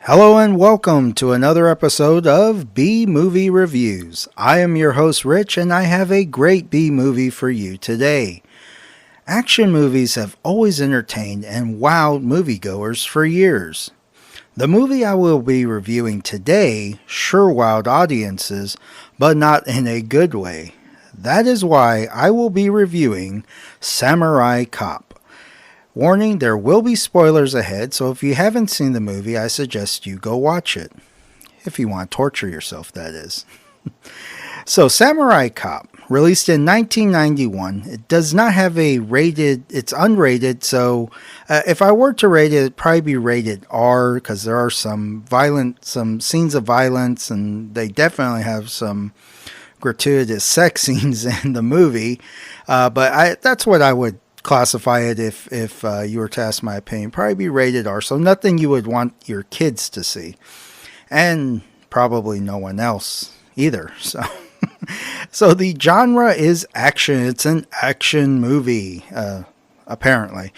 Hello and welcome to another episode of B Movie Reviews. I am your host Rich and I have a great B movie for you today. Action movies have always entertained and wowed moviegoers for years. The movie I will be reviewing today sure wowed audiences, but not in a good way. That is why I will be reviewing Samurai Cop. Warning, there will be spoilers ahead, so if you haven't seen the movie, I suggest you go watch it. If you want to torture yourself, that is. So, Samurai Cop, released in 1991, it does not have a rated, it's unrated, so if I were to rate it, it'd probably be rated R, because there are some scenes of violence, and they definitely have some gratuitous sex scenes in the movie, but that's what I would classify it if you were to ask my opinion. Probably be rated R, so nothing you would want your kids to see, and probably no one else either. So the genre is action. It's an action movie, apparently.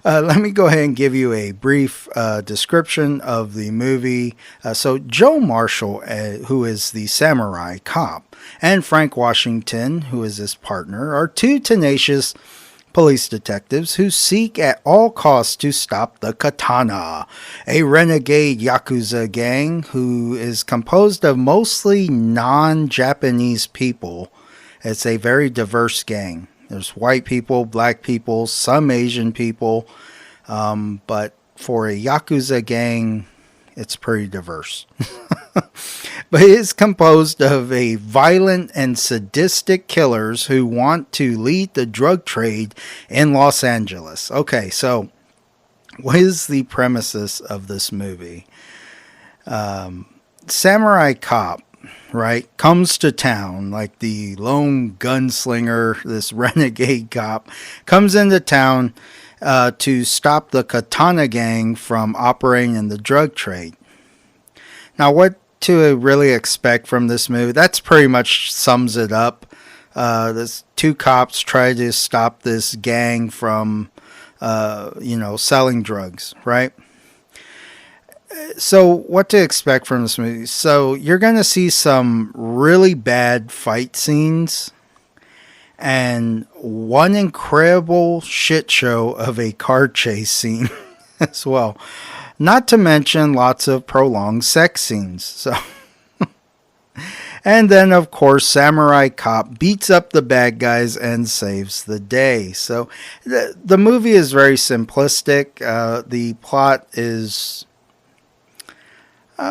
Let me go ahead and give you a brief description of the movie. So Joe Marshall, who is the samurai cop, and Frank Washington, who is his partner, are two tenacious police detectives who seek at all costs to stop the Katana, a renegade Yakuza gang who is composed of mostly non-Japanese people. It's a very diverse gang. There's white people, black people, some Asian people, but for a Yakuza gang, it's pretty diverse. But it is composed of a violent and sadistic killers who want to lead the drug trade in Los Angeles. Okay, so what is the premises of this movie? Samurai Cop, right, comes to town like the lone gunslinger, this renegade cop, comes into town to stop the Katana gang from operating in the drug trade. Now, what to really expect from this movie? That's pretty much sums it up. This two cops try to stop this gang from, selling drugs, right? So, what to expect from this movie? So, you're going to see some really bad fight scenes and one incredible shit show of a car chase scene as well. Not to mention lots of prolonged sex scenes. So, and then, of course, Samurai Cop beats up the bad guys and saves the day. So, the movie is very simplistic. The plot is,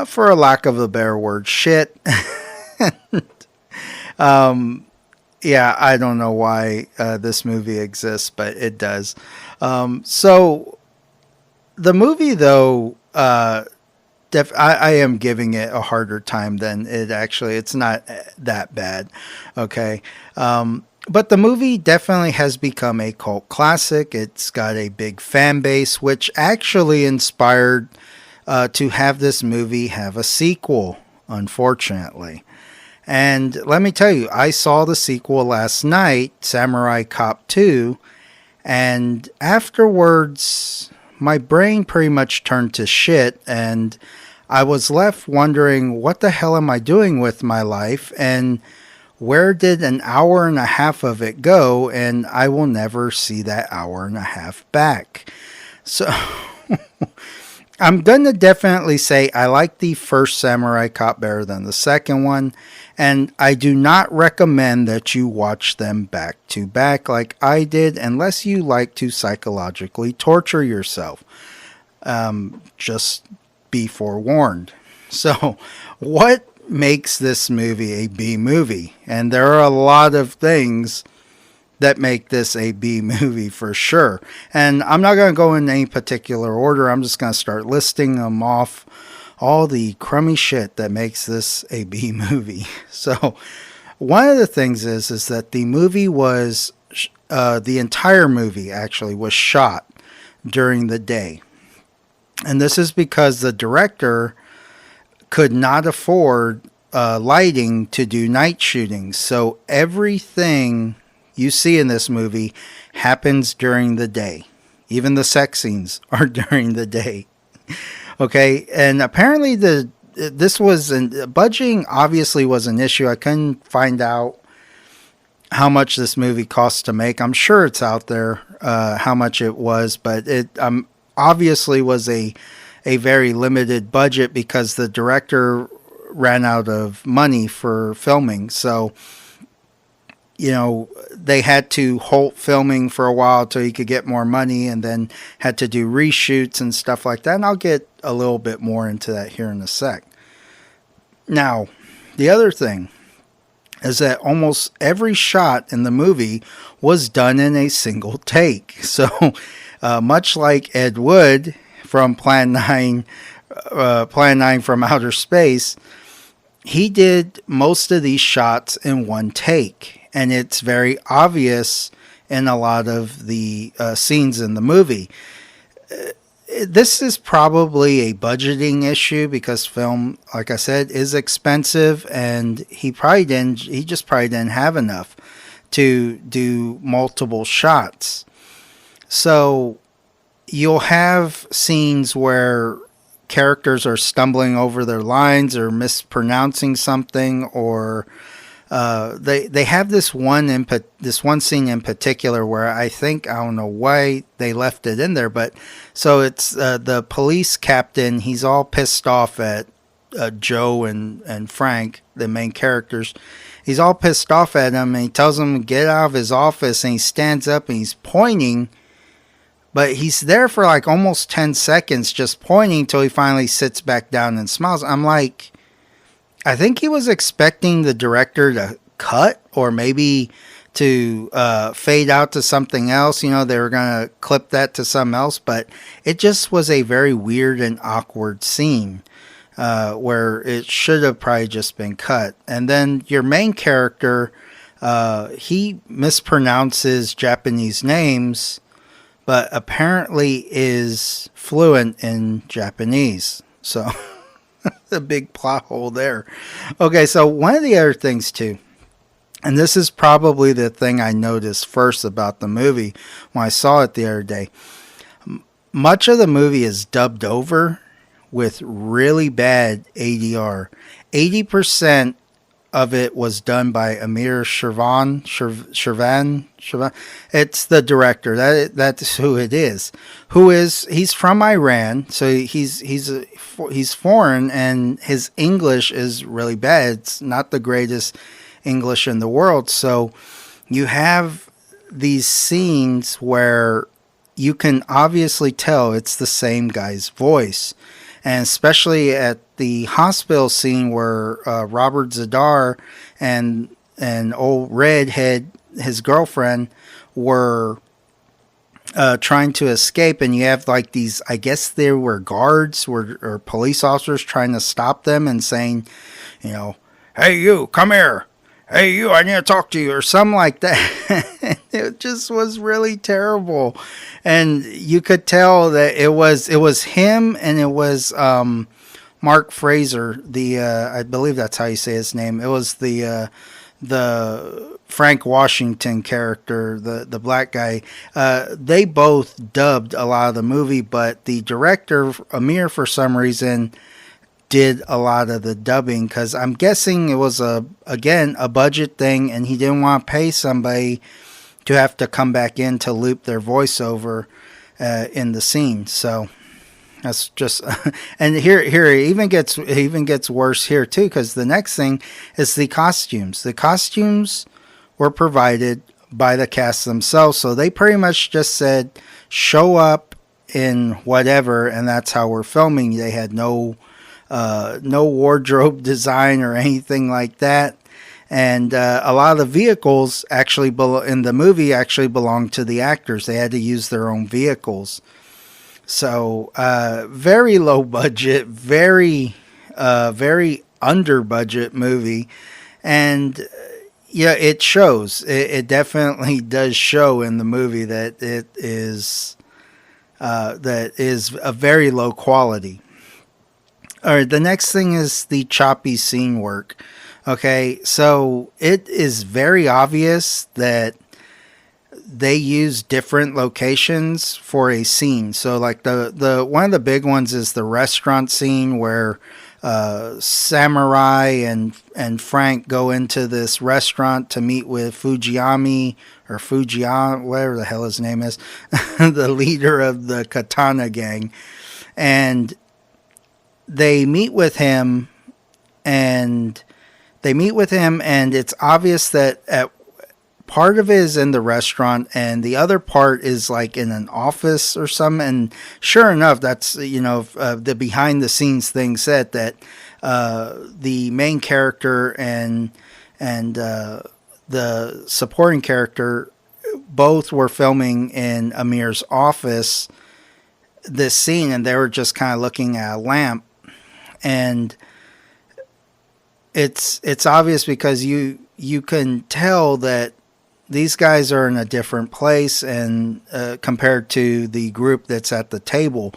for a lack of a better word, shit. Yeah, I don't know why this movie exists, but it does. The movie, though, I am giving it a harder time than it actually. It's not that bad, okay? But the movie definitely has become a cult classic. It's got a big fan base, which actually inspired to have this movie have a sequel, unfortunately. And let me tell you, I saw the sequel last night, Samurai Cop 2, and afterwards my brain pretty much turned to shit, and I was left wondering, what the hell am I doing with my life, and where did an hour and a half of it go, and I will never see that hour and a half back. So, I'm going to definitely say I like the first Samurai Cop better than the second one, and I do not recommend that you watch them back to back like I did unless you like to psychologically torture yourself. Just be forewarned. So, what makes this movie a B movie? And there are a lot of things that make this a B movie for sure. And I'm not going to go in any particular order. I'm just going to start listing them off, all the crummy shit that makes this a B movie. So one of the things is that the movie was, the entire movie actually was shot during the day. And this is because the director could not afford lighting to do night shootings. So everything you see in this movie happens during the day. Even the sex scenes are during the day. Okay, and apparently budgeting obviously was an issue. I couldn't find out how much this movie cost to make. I'm sure it's out there how much it was, but it obviously was a very limited budget because the director ran out of money for filming. So, they had to halt filming for a while till he could get more money, and then had to do reshoots and stuff like that. And I'll get a little bit more into that here in a sec. Now, the other thing is that almost every shot in the movie was done in a single take. So, much like Ed Wood from Plan 9, Plan 9 from Outer Space, he did most of these shots in one take. And it's very obvious in a lot of the scenes in the movie. This is probably a budgeting issue because film, like I said, is expensive, and he just probably didn't have enough to do multiple shots. So you'll have scenes where characters are stumbling over their lines or mispronouncing something, or they have this one scene in particular where I don't know why they left it in there, but so it's the police captain. He's all pissed off at Joe and Frank, the main characters. He's all pissed off at him, and he tells him to get out of his office, and he stands up and he's pointing, but he's there for like almost 10 seconds just pointing until he finally sits back down and smiles. I'm like, I think he was expecting the director to cut, or maybe to fade out to something else. They were going to clip that to something else, but it just was a very weird and awkward scene where it should have probably just been cut. And then your main character, he mispronounces Japanese names, but apparently is fluent in Japanese. So the big plot hole there. Okay, so one of the other things too, and this is probably the thing I noticed first about the movie when I saw it the other day. Much of the movie is dubbed over with really bad ADR. 80% of it was done by Amir Shervan. It's the director. That's who it is. He's from Iran, so he's foreign, and his English is really bad. It's not the greatest English in the world. So you have these scenes where you can obviously tell it's the same guy's voice. And especially at the hospital scene where Robert Zadar and old Redhead, his girlfriend, were trying to escape, and you have like these, I guess there were guards or police officers trying to stop them and saying, hey you, come here. Hey you, I need to talk to you, or something like that. It just was really terrible. And you could tell that it was him, and it was Mark Fraser, I believe that's how you say his name. It was the Frank Washington character, the black guy. They both dubbed a lot of the movie, but the director, Amir, for some reason, did a lot of the dubbing, because I'm guessing it was a budget thing, and he didn't want to pay somebody to have to come back in to loop their voiceover in the scene. So that's just and here it even gets worse here too, because the next thing is the costumes. The costumes were provided by the cast themselves, so they pretty much just said show up in whatever, and that's how we're filming. They had no wardrobe design or anything like that. And a lot of the vehicles in the movie actually belonged to the actors. They had to use their own vehicles. So very low budget, very under budget movie. And yeah, it shows. It definitely does show in the movie that it is a very low quality. All right, the next thing is the choppy scene work. Okay, so it is very obvious that they use different locations for a scene. So like the one of the big ones is the restaurant scene where Samurai and Frank go into this restaurant to meet with Fujiyami or Fujian, whatever the hell his name is, the leader of the Katana gang, and they meet with him, and it's obvious that at part of it is in the restaurant and the other part is like in an office or something. And sure enough, that's, the behind the scenes thing said that the main character and the supporting character both were filming in Amir's office this scene, and they were just kind of looking at a lamp. And it's obvious because you can tell that these guys are in a different place and compared to the group that's at the table.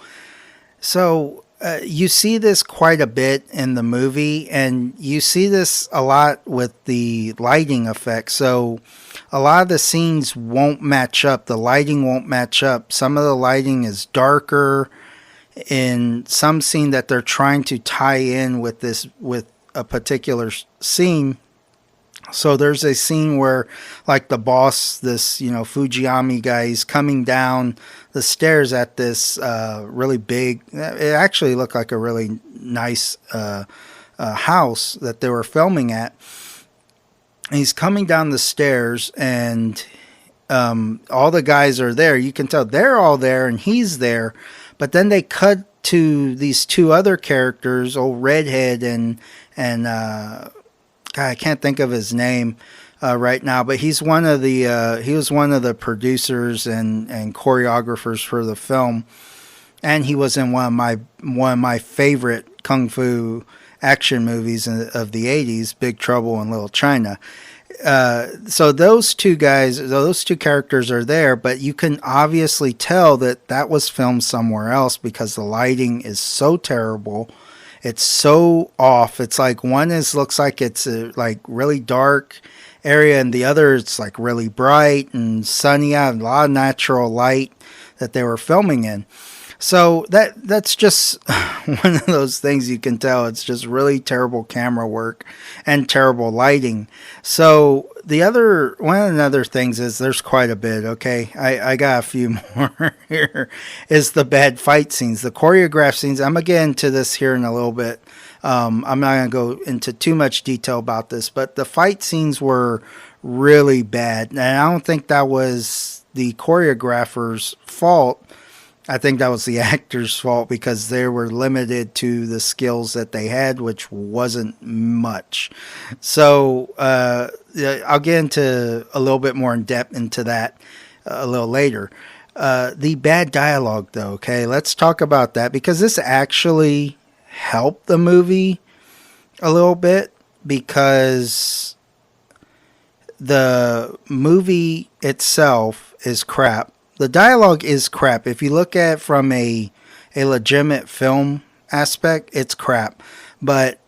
So you see this quite a bit in the movie, and you see this a lot with the lighting effect. So a lot of the scenes won't match up. The lighting won't match up. Some of the lighting is darker in some scene that they're trying to tie in with a particular scene. So there's a scene where, like, the boss, this, Fujiyami guy, is coming down the stairs at this really big, it actually looked like a really nice house that they were filming at. And he's coming down the stairs, and all the guys are there. You can tell they're all there, and he's there. But then they cut to these two other characters, old redhead and God, I can't think of his name right now, but he's one of the he was one of the producers and choreographers for the film, and he was in one of my favorite kung fu action movies of the 80s, Big Trouble in Little China. So those two characters are there, but you can obviously tell that was filmed somewhere else because the lighting is so terrible. It's so off. It's like one looks like it's a like really dark area, and the other it's like really bright and sunny out, a lot of natural light that they were filming in. So that's just one of those things you can tell. It's just really terrible camera work and terrible lighting. So one of the other things is there's quite a bit, okay? I got a few more here, is the bad fight scenes. The choreographed scenes, I'm going to get into this here in a little bit. I'm not going to go into too much detail about this, but the fight scenes were really bad. And I don't think that was the choreographer's fault. I think that was the actor's fault because they were limited to the skills that they had, which wasn't much. So I'll get into a little bit more in depth into that a little later. The bad dialogue, though, okay, let's talk about that because this actually helped the movie a little bit because the movie itself is crap. The dialogue is crap. If you look at it from a legitimate film aspect, it's crap. But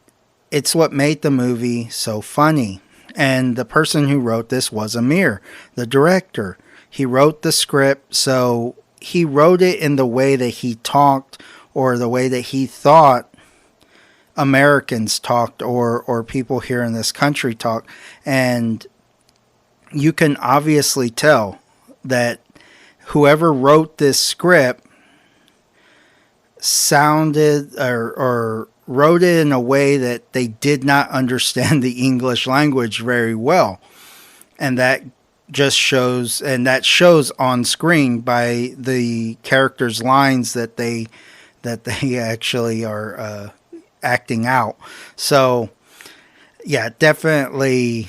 it's what made the movie so funny. And the person who wrote this was Amir, the director. He wrote the script, so he wrote it in the way that he talked or the way that he thought Americans talked or people here in this country talk. And you can obviously tell that whoever wrote this script sounded or wrote it in a way that they did not understand the English language very well. And that just shows on screen by the characters' lines that they actually are acting out. So yeah, definitely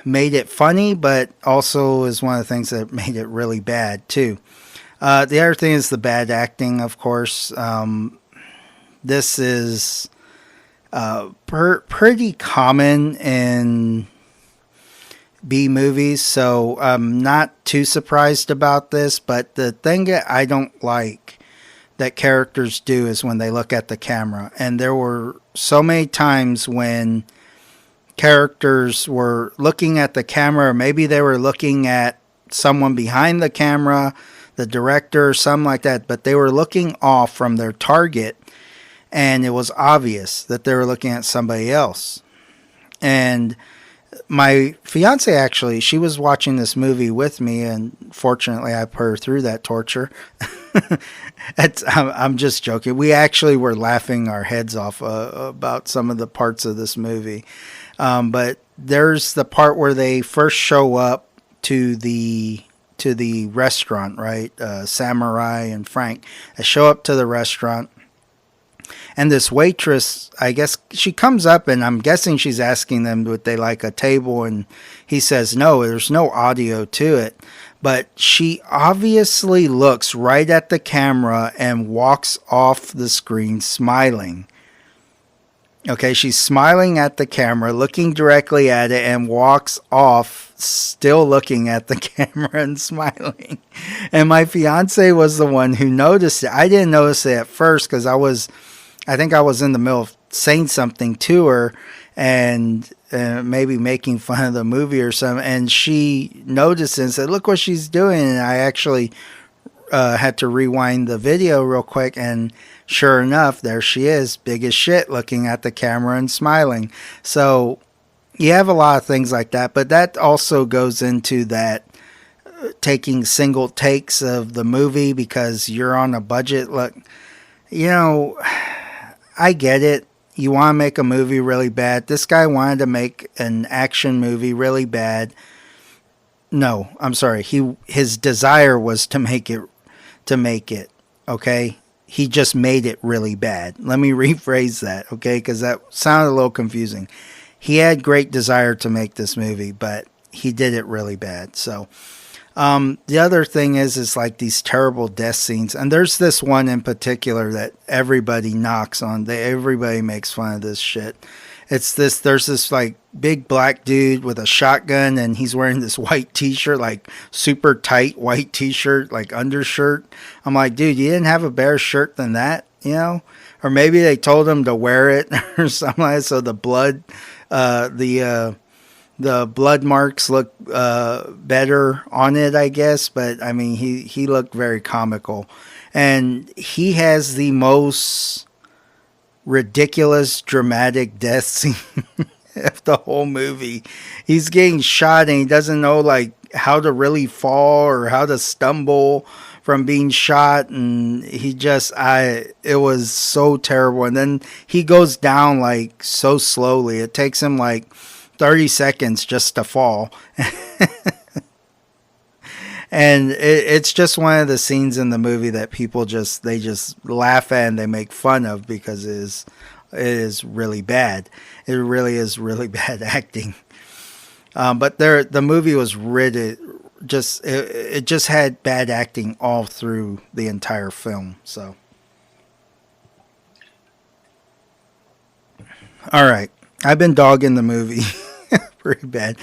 made it funny, but also is one of the things that made it really bad too. The other thing is the bad acting, of course. This is pretty common in B movies, so I'm not too surprised about this. But the thing that I don't like that characters do is when they look at the camera. And there were so many times when characters were looking at the camera, or maybe they were looking at someone behind the camera, the director, something like that, but they were looking off from their target, and it was obvious that they were looking at somebody else. And my fiance, actually, she was watching this movie with me, and fortunately I put her through that torture. I'm just joking. We actually were laughing our heads off about some of the parts of this movie. But there's the part where they first show up to the restaurant, right? Samurai and Frank. They show up to the restaurant, and this waitress, I guess, she comes up, and I'm guessing she's asking them would they like a table, and he says no, there's no audio to it. But she obviously looks right at the camera and walks off the screen smiling. Okay, she's smiling at the camera, looking directly at it, and walks off still looking at the camera and smiling. And my fiance was the one who noticed it. I didn't notice it at first because I think I was in the middle of saying something to her and maybe making fun of the movie or something. And she noticed it and said, "Look what she's doing." And I actually had to rewind the video real quick, and sure enough, there she is, big as shit, looking at the camera and smiling. So you have a lot of things like that, but that also goes into that taking single takes of the movie because you're on a budget. Look, I get it. You want to make a movie really bad. This guy wanted to make an action movie really bad. No, I'm sorry. His desire was to make it. Okay? He just made it really bad. Let me rephrase that, okay? Because that sounded a little confusing. He had great desire to make this movie, but he did it really bad. So the other thing is like these terrible death scenes. And there's this one in particular that everybody knocks on. Everybody makes fun of this shit. There's this like big black dude with a shotgun, and he's wearing this white t-shirt, like super tight white t-shirt, like undershirt. I'm like, dude, you didn't have a better shirt than that, Or maybe they told him to wear it or something like that, so the blood, the blood marks look better on it, I guess. But I mean, he looked very comical, and he has the most ridiculous dramatic death scene of the whole movie. He's getting shot and he doesn't know like how to really fall or how to stumble from being shot, and it was so terrible. And then he goes down like so slowly. It takes him like 30 seconds just to fall. And it's just one of the scenes in the movie that people just laugh at and they make fun of because it is really bad. It really is really bad acting. But the movie was it just had bad acting all through the entire film. So, all right, I've been dogging the movie pretty bad.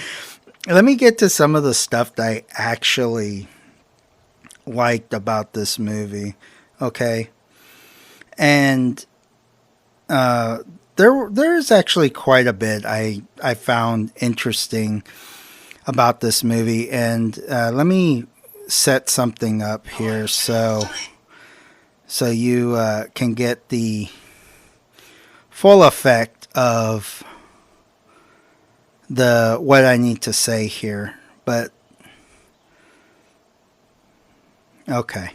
Let me get to some of the stuff that I actually liked about this movie, okay? And there's actually quite a bit I found interesting about this movie, and let me set something up here so you can get the full effect of what I need to say here. But okay,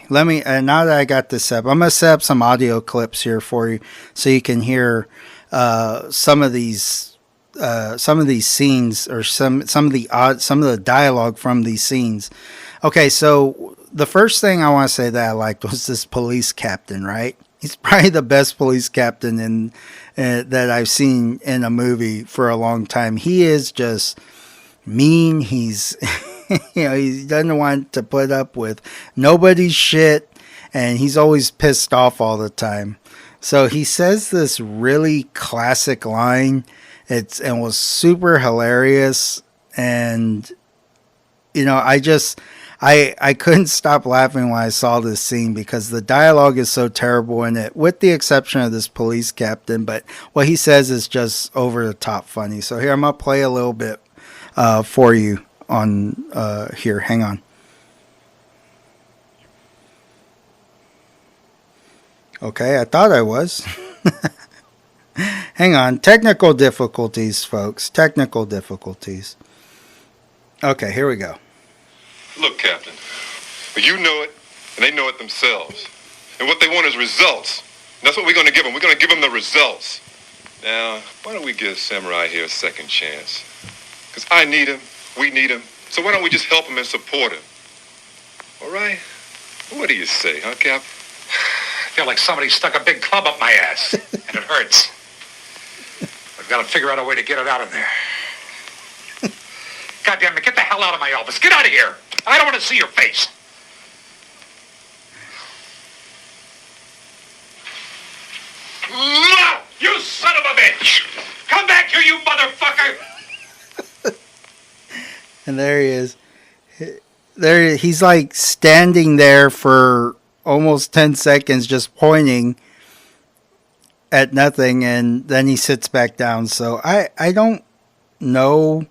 let me now that I got this up, I'm gonna set up some audio clips here for you so you can hear some of these scenes, or some of the dialogue from these scenes. Okay, so the first thing I want to say that I liked was this police captain, right? He's probably the best police captain that I've seen in a movie for a long time. He is just mean. He's, he doesn't want to put up with nobody's shit, and he's always pissed off all the time. So he says this really classic line. It was super hilarious, and I couldn't stop laughing when I saw this scene because the dialogue is so terrible in it, with the exception of this police captain. But what he says is just over the top funny. So here, I'm going to play a little bit for you on here. Hang on. Okay, I thought I was. Hang on. Technical difficulties, folks. Technical difficulties. Okay, here we go. Look, Captain, you know it, and they know it themselves. And what they want is results. And that's what we're going to give them. We're going to give them the results. Now, why don't we give Samurai here a second chance? Because I need him, we need him. So why don't we just help him and support him? All right? What do you say, huh, Cap? I feel like somebody stuck a big club up my ass, and it hurts. I've got to figure out a way to get it out of there. God damn it, get the hell out of my office. Get out of here. I don't want to see your face. No! You son of a bitch! Come back here, you motherfucker! And there he is. There, he's like standing there for almost 10 seconds just pointing at nothing, and then he sits back down. So I don't know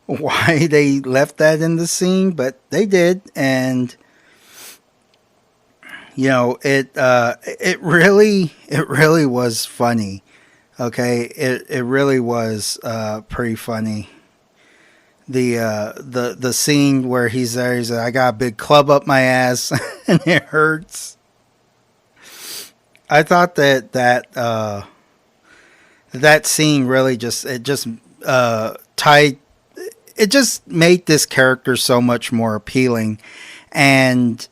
why they left that in the scene, but they did. And you know, it really was funny. Okay, it really was pretty funny. The scene where he's there, he's like, I got a big club up my ass and it hurts. I thought that scene really just tied. It just made this character so much more appealing, and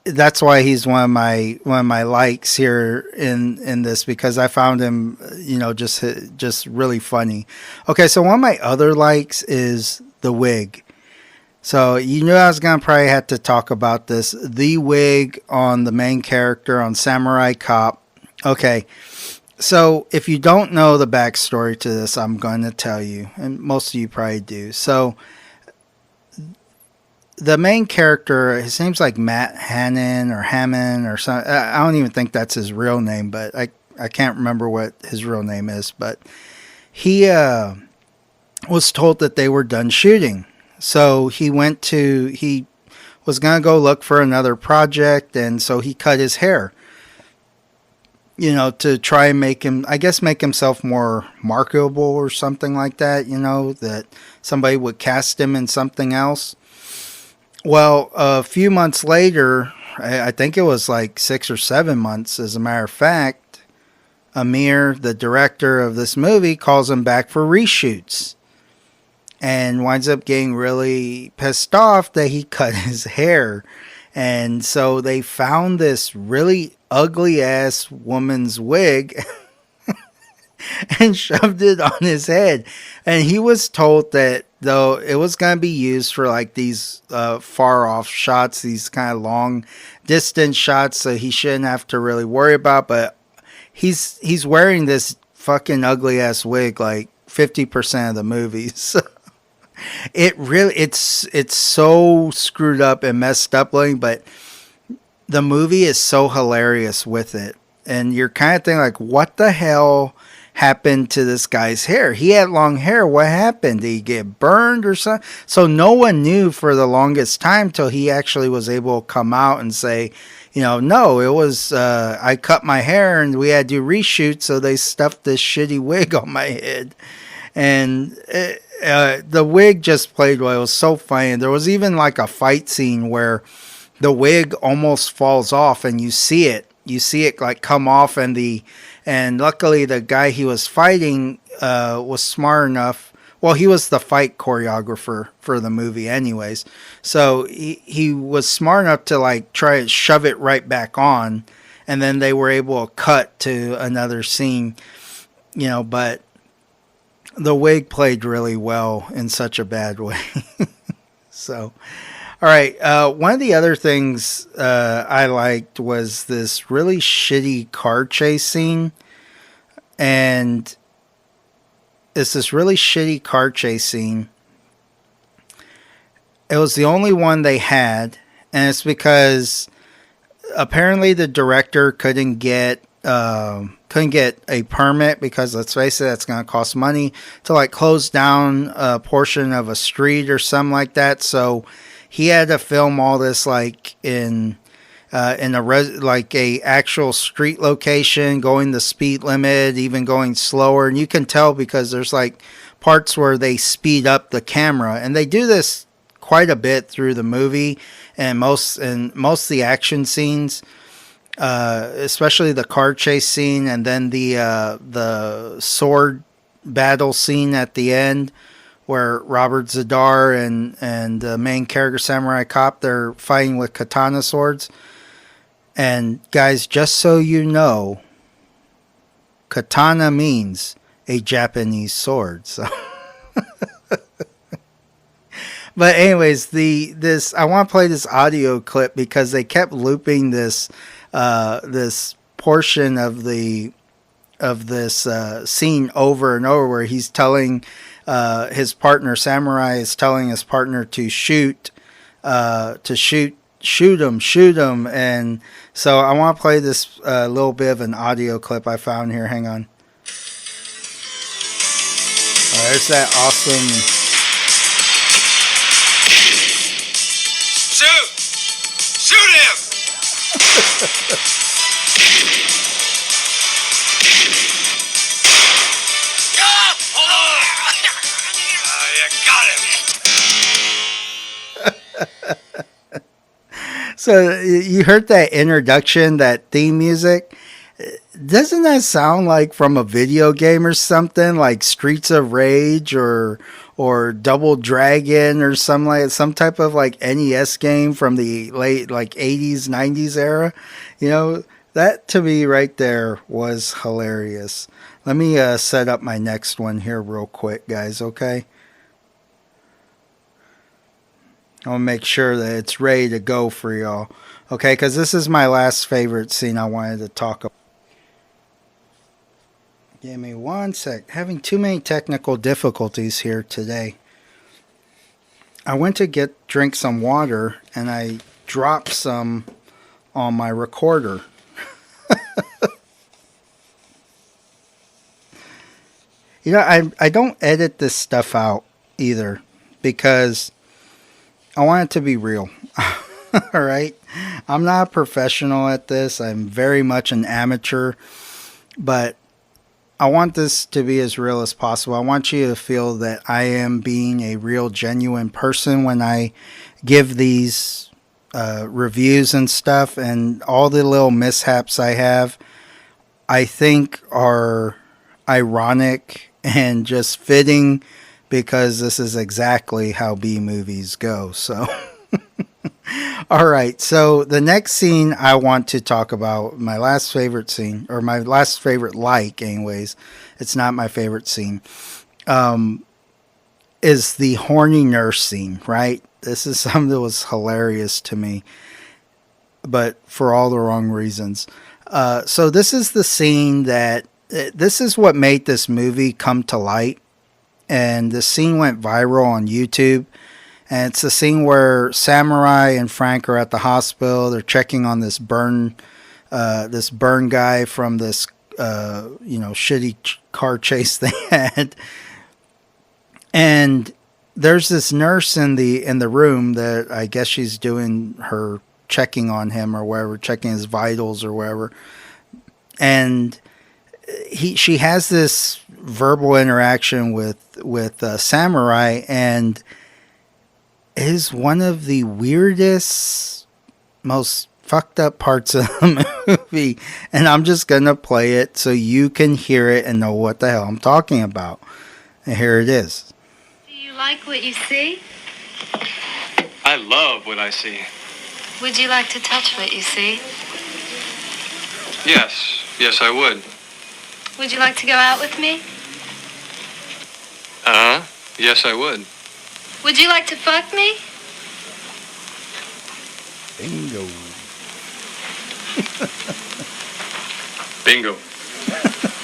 that's why he's one of my likes here in this, because I found him, you know, just really funny. Okay, so one of my other likes is the wig. So you knew I was gonna probably have to talk about this. The wig on the main character on Samurai Cop. Okay, so if you don't know the backstory to this, I'm going to tell you, and most of you probably do. So the main character, his name's like Matt Hannon or Hammond or something. I don't even think that's his real name, but I can't remember what his real name is. But he was told that they were done shooting. So he was going to go look for another project, and so he cut his hair, you know, to try and make himself more marketable or something like that, you know, that somebody would cast him in something else. Well, a few months later, I think it was like 6 or 7 months, as a matter of fact, Amir, the director of this movie, calls him back for reshoots and winds up getting really pissed off that he cut his hair. And so they found this really ugly ass woman's wig and shoved it on his head. And he was told that though it was going to be used for like these far off shots, these kind of long distance shots, so he shouldn't have to really worry about. But he's wearing this fucking ugly ass wig like 50% of the movie. So it's so screwed up and messed up looking, but the movie is so hilarious with it. And you're kind of thinking like, what the hell happened to this guy's hair? He had long hair. What happened? Did he get burned or something? So no one knew for the longest time till he actually was able to come out and say, you know, no, it was, I cut my hair and we had to do reshoots, so they stuffed this shitty wig on my head. And the wig just played well. It was so funny. There was even like a fight scene where the wig almost falls off and you see it like come off, and luckily the guy he was fighting was smart enough. Well, he was the fight choreographer for the movie anyways. So he was smart enough to like try to shove it right back on, and then they were able to cut to another scene, you know, but the wig played really well in such a bad way. So, all right. One of the other things I liked was this really shitty car chase scene. And it's this really shitty car chase scene. It was the only one they had. And it's because apparently the director couldn't get couldn't get a permit because, let's face it, that's going to cost money to like close down a portion of a street or something like that. So he had to film all this like in like a actual street location, going the speed limit, even going slower. And you can tell because there's like parts where they speed up the camera, and they do this quite a bit through the movie, and most of the action scenes, especially the car chase scene, and then the sword battle scene at the end, where Robert Zadar and the main character Samurai Cop, they're fighting with katana swords. And guys, just so you know, katana means a Japanese sword. So, but anyways, I want to play this audio clip because they kept looping this portion of this scene over and over, where he's telling his partner, Samurai is telling his partner to shoot him. And so I want to play this little bit of an audio clip I found here. Hang on. There's that awesome. Shoot him! Hold on! You got him! So you heard that introduction, that theme music? Doesn't that sound like from a video game or something, like Streets of Rage or Double Dragon or some type of like NES game from the late like 80s, 90s era? You know, that to me right there was hilarious. Let me set up my next one here real quick, guys, okay? I'll make sure that it's ready to go for y'all. Okay, because this is my last favorite scene I wanted to talk about. Give me one sec. Having too many technical difficulties here today. I went to drink some water and I dropped some on my recorder. You know, I don't edit this stuff out either because I want it to be real. All right. I'm not a professional at this. I'm very much an amateur, but I want this to be as real as possible. I want you to feel that I am being a real, genuine person when I give these reviews and stuff, and all the little mishaps I have, I think are ironic and just fitting because this is exactly how B movies go. So, all right. So the next scene I want to talk about, my last favorite scene, or my last favorite anyways. It's not my favorite scene. Is the horny nurse scene, right? This is something that was hilarious to me, but for all the wrong reasons. So this is the scene this is what made this movie come to light. And the scene went viral on YouTube. And it's the scene where Samurai and Frank are at the hospital. They're checking on this burn guy from this, shitty car chase they had. And there's this nurse in the room that I guess she's doing her checking on him or whatever, checking his vitals or whatever. And she has this verbal interaction with Samurai, and it is one of the weirdest, most fucked up parts of the movie. And I'm just gonna play it so you can hear it and know what the hell I'm talking about. And here it is. Do you like what you see? I love what I see. Would you like to touch what you see? Yes, I would. Would you like to go out with me? Yes, I would. Would you like to fuck me? Bingo. Bingo.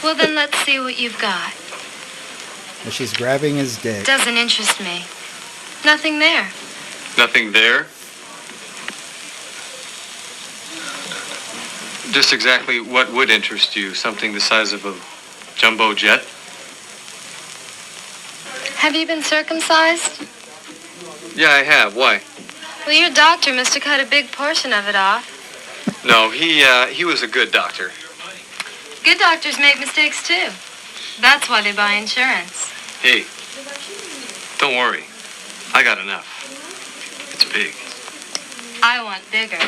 Well, then let's see what you've got. And she's grabbing his dick. Doesn't interest me. Nothing there. Nothing there? Just exactly what would interest you? Something the size of a jumbo jet? Have you been circumcised? Yeah, I have. Why? Well, your doctor must have cut a big portion of it off. No, he was a good doctor. Good doctors make mistakes, too. That's why they buy insurance. Hey, don't worry. I got enough. It's big. I want bigger.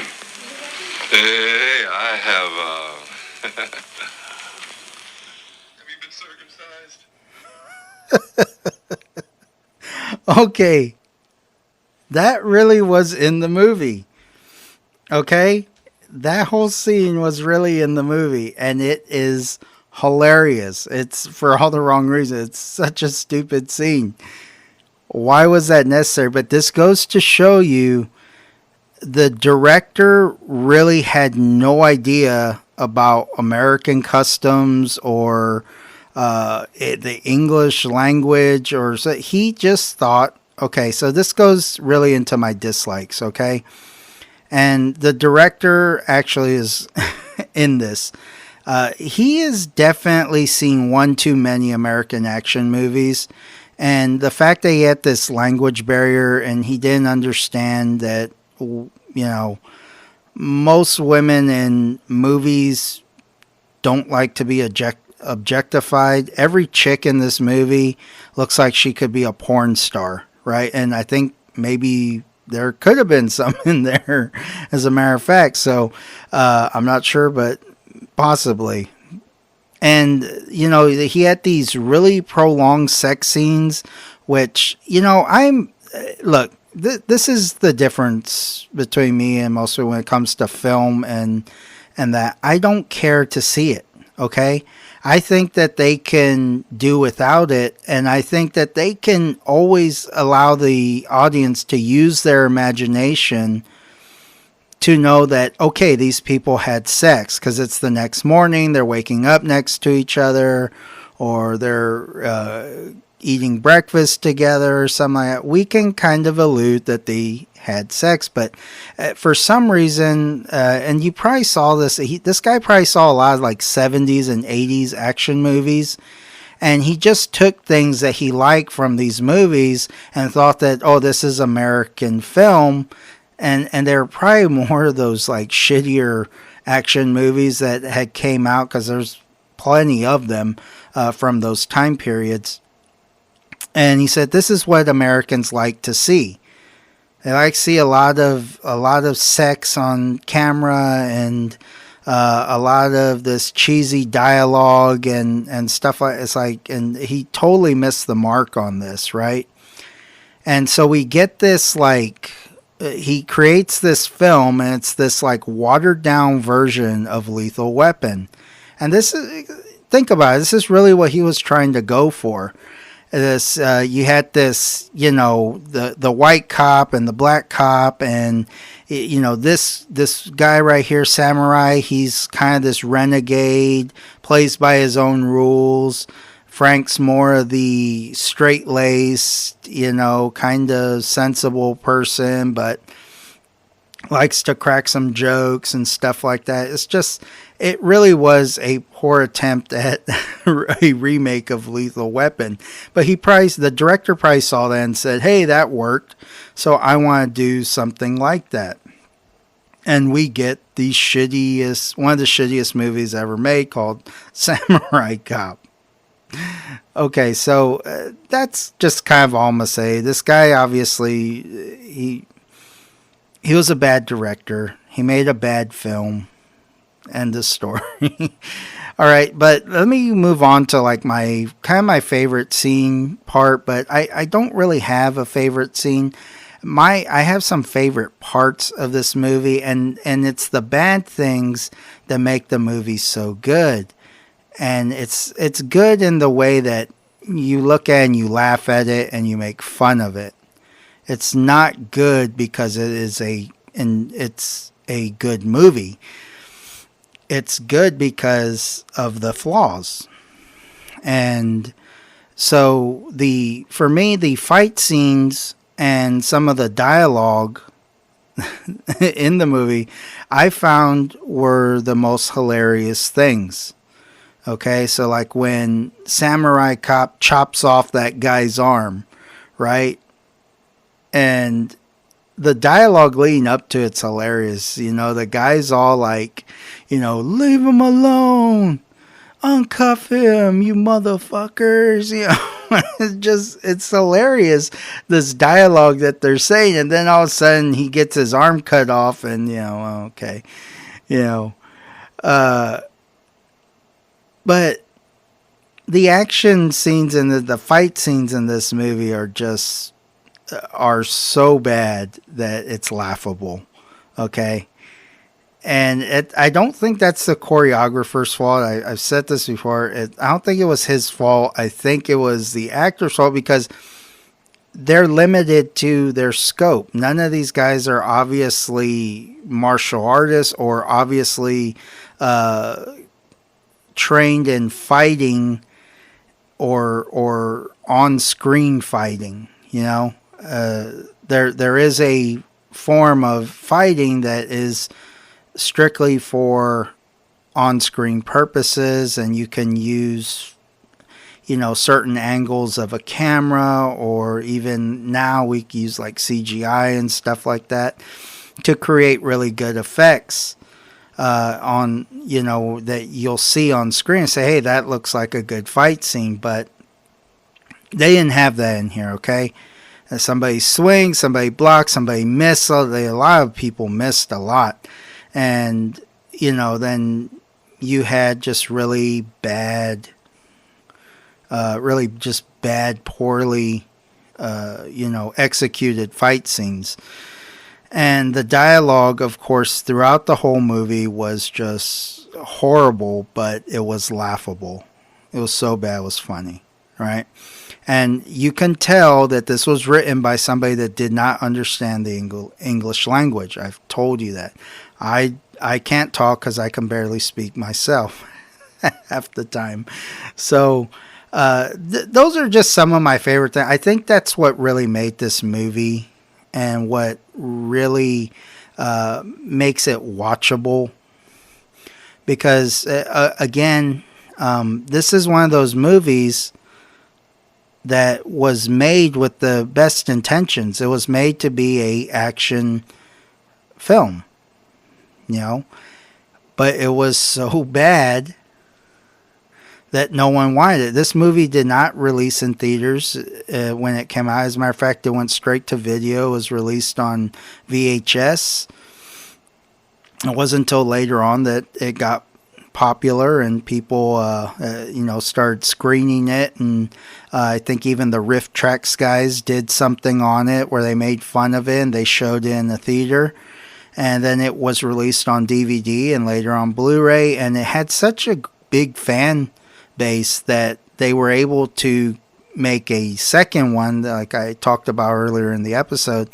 Hey, I have, Have you been circumcised? Okay. That really was in the movie. Okay? That whole scene was really in the movie, and it is hilarious. It's for all the wrong reasons. It's such a stupid scene. Why was that necessary? But this goes to show you the director really had no idea about American customs or the English language, or so he just thought, okay, so this goes really into my dislikes, okay? And the director actually is in this. He has definitely seen one too many American action movies. And the fact that he had this language barrier and he didn't understand that, most women in movies don't like to be objectified. Every chick in this movie looks like she could be a porn star, right? And I think maybe there could have been some in there, as a matter of fact. So I'm not sure, but possibly. And, he had these really prolonged sex scenes, which, look, this is the difference between me and most people when it comes to film and that I don't care to see it, okay? I think that they can do without it, and I think that they can always allow the audience to use their imagination to know that, okay, these people had sex, because it's the next morning, they're waking up next to each other, or they're eating breakfast together or something like that. We can kind of allude that they had sex, but for some reason, and you probably saw this, this guy probably saw a lot of like 70s and 80s action movies, and he just took things that he liked from these movies and thought that, oh, this is American film. And there are probably more of those like shittier action movies that had came out, because there's plenty of them from those time periods. And he said, this is what Americans like to see. They like to see a lot of sex on camera, and a lot of this cheesy dialogue and stuff like it's like. And he totally missed the mark on this, right? And so we get this like. He creates this film, and it's this like watered down version of Lethal Weapon. And this is, think about it, this is really what he was trying to go for. This you had this, the white cop and the black cop, and this guy right here, Samurai, he's kind of this renegade, plays by his own rules. Frank's more of the straight-laced, kind of sensible person, but likes to crack some jokes and stuff like that. It's just, it really was a poor attempt at a remake of Lethal Weapon. But the director probably saw that and said, hey, that worked, so I want to do something like that. And we get one of the shittiest movies ever made, called Samurai Cop. Okay, so that's just kind of all I'm going to say. This guy, obviously, he was a bad director. He made a bad film. End of story. All right, but let me move on to like my favorite scene part, but I don't really have a favorite scene. I have some favorite parts of this movie, and it's the bad things that make the movie so good. And it's good in the way that you look at it and you laugh at it and you make fun of it. It's not good because it's a good movie. It's good because of the flaws. And so for me, the fight scenes and some of the dialogue in the movie, I found were the most hilarious things. Okay, so like when Samurai Cop chops off that guy's arm, right? And the dialogue leading up to it's hilarious. You know, the guy's all like, leave him alone, uncuff him, you motherfuckers. It's hilarious, this dialogue that they're saying. And then all of a sudden he gets his arm cut off and, okay, but the action scenes and the fight scenes in this movie are so bad that it's laughable. Okay. And I don't think that's the choreographer's fault. I've said this before. I don't think it was his fault. I think it was the actor's fault because they're limited to their scope. None of these guys are obviously martial artists or obviously trained in fighting or on-screen fighting. There is a form of fighting that is strictly for on-screen purposes, and you can use certain angles of a camera, or even now we use like CGI and stuff like that to create really good effects on that you'll see on screen and say, hey, that looks like a good fight scene. But they didn't have that in here. Okay, somebody swings, somebody blocks, somebody missed. A lot of people missed a lot. And, then you had just really bad, poorly, executed fight scenes. And the dialogue, of course, throughout the whole movie was just horrible, but it was laughable. It was so bad, it was funny, right? And you can tell that this was written by somebody that did not understand the English language. I've told you that. I can't talk because I can barely speak myself half the time. So those are just some of my favorite things. I think that's what really made this movie and what really makes it watchable. Because, again, this is one of those movies that was made with the best intentions. It was made to be a action film. But it was so bad that no one wanted it. This movie did not release in theaters when it came out. As a matter of fact, it went straight to video. It was released on VHS. It wasn't until later on that it got popular and people, started screening it. And I think even the Riff Tracks guys did something on it where they made fun of it and they showed it in the theater. And then it was released on DVD and later on Blu-ray. And it had such a big fan base that they were able to make a second one, like I talked about earlier in the episode.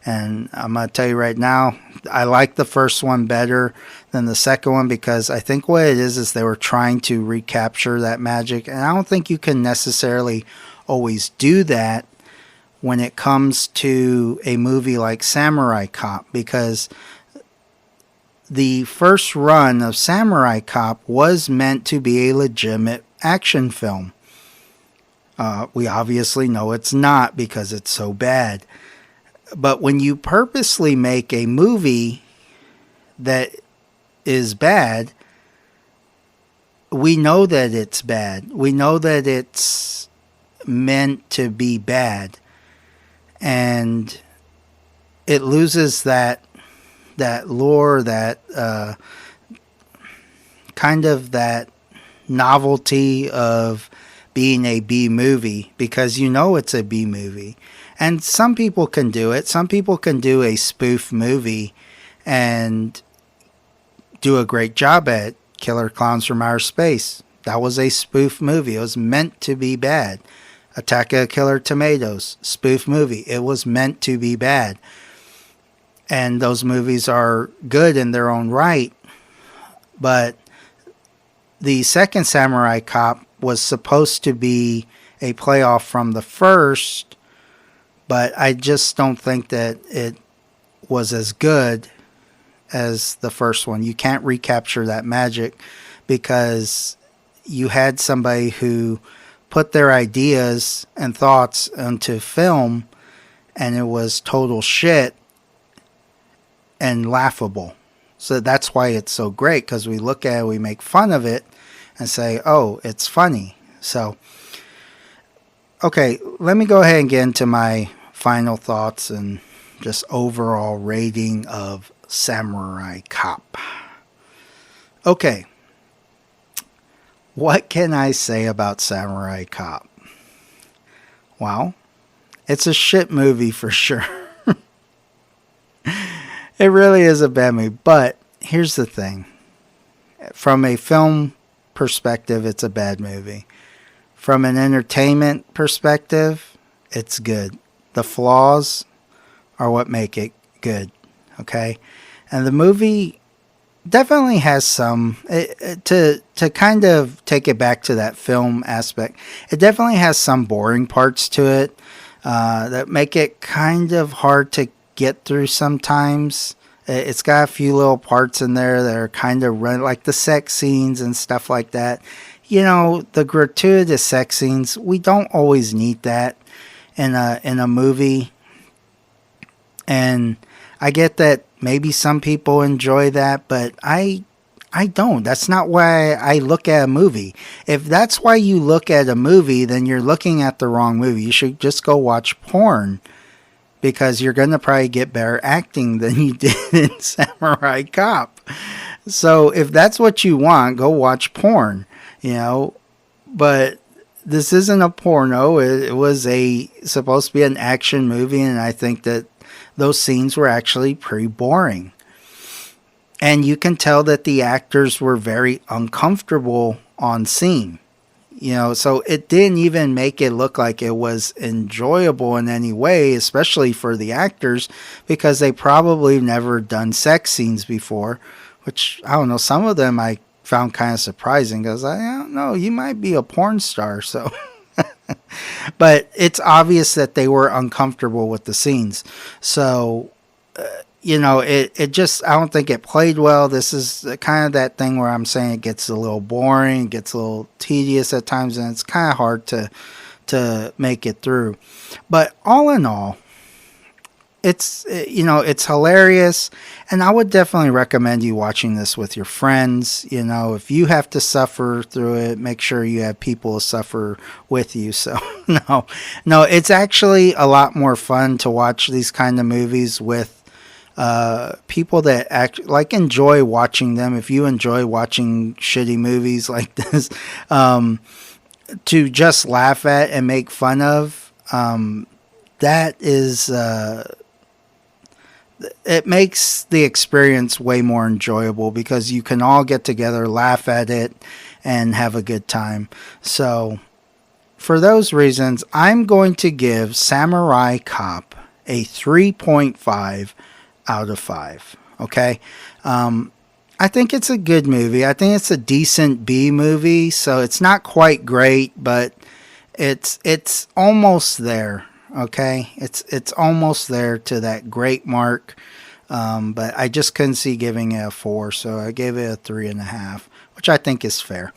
And I'm going to tell you right now, I like the first one better than the second one because I think what it is they were trying to recapture that magic. And I don't think you can necessarily always do that when it comes to a movie like Samurai Cop, because the first run of Samurai Cop was meant to be a legitimate action film. We obviously know it's not because it's so bad. But when you purposely make a movie that is bad, we know that it's bad. We know that it's meant to be bad. And it loses that lure, that kind of that novelty of being a B movie, because it's a B movie. And some people can do it. Some people can do a spoof movie and do a great job at it. Killer Clowns from Outer Space. That was a spoof movie. It was meant to be bad. Attack of Killer Tomatoes, spoof movie. It was meant to be bad. And those movies are good in their own right. But the second Samurai Cop was supposed to be a playoff from the first, but I just don't think that it was as good as the first one. You can't recapture that magic because you had somebody who put their ideas and thoughts into film, and it was total shit and laughable. So that's why it's so great, because we look at it, we make fun of it, and say, oh, it's funny. So, okay, let me go ahead and get into my final thoughts and just overall rating of Samurai Cop. Okay, what can I say about Samurai Cop? Well, it's a shit movie for sure. It really is a bad movie, but here's the thing. From a film perspective, it's a bad movie. From an entertainment perspective, it's good. The flaws are what make it good, okay? And the movie definitely has some, to kind of take it back to that film aspect, it definitely has some boring parts to it that make it kind of hard to get through sometimes. It's got a few little parts in there that are kind of like the sex scenes and stuff like that. You know, the gratuitous sex scenes, we don't always need that in a movie. And I get that maybe some people enjoy that, but I don't. That's not why I look at a movie. If that's why you look at a movie, then you're looking at the wrong movie. You should just go watch porn, because you're going to probably get better acting than you did in Samurai Cop. So if that's what you want, go watch porn, you know. But this isn't a porno. It was supposed to be an action movie, and I think that those scenes were actually pretty boring. And you can tell that the actors were very uncomfortable on scene. You know, so it didn't even make it look like it was enjoyable in any way, especially for the actors, because they probably never done sex scenes before, which, I don't know, some of them I found kind of surprising, because I don't know, you might be a porn star, so. But it's obvious that they were uncomfortable with the scenes. So, you know, it just, I don't think it played well. This is kind of that thing where I'm saying it gets a little boring, gets a little tedious at times, and it's kind of hard to make it through. But all in all, it's, you know, it's hilarious, and I would definitely recommend you watching this with your friends. You know, if you have to suffer through it, make sure you have people to suffer with you. So no, it's actually a lot more fun to watch these kind of movies with people that enjoy watching them. If you enjoy watching shitty movies like this, to just laugh at and make fun of, that is, it makes the experience way more enjoyable, because you can all get together, laugh at it, and have a good time. So for those reasons, I'm going to give Samurai Cop a 3.5 out of 5. Okay. I think it's a good movie. I think it's a decent B movie. So it's not quite great, but it's almost there. Okay. It's almost there to that great mark. But I just couldn't see giving it a 4. So I gave it a 3.5, which I think is fair.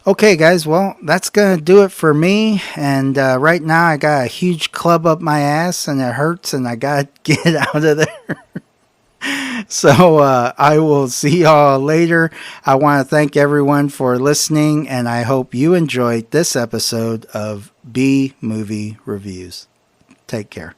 Okay, guys, well, that's going to do it for me. And right now I got a huge club up my ass, and it hurts, and I got to get out of there. So I will see y'all later. I want to thank everyone for listening, and I hope you enjoyed this episode of B Movie Reviews. Take care.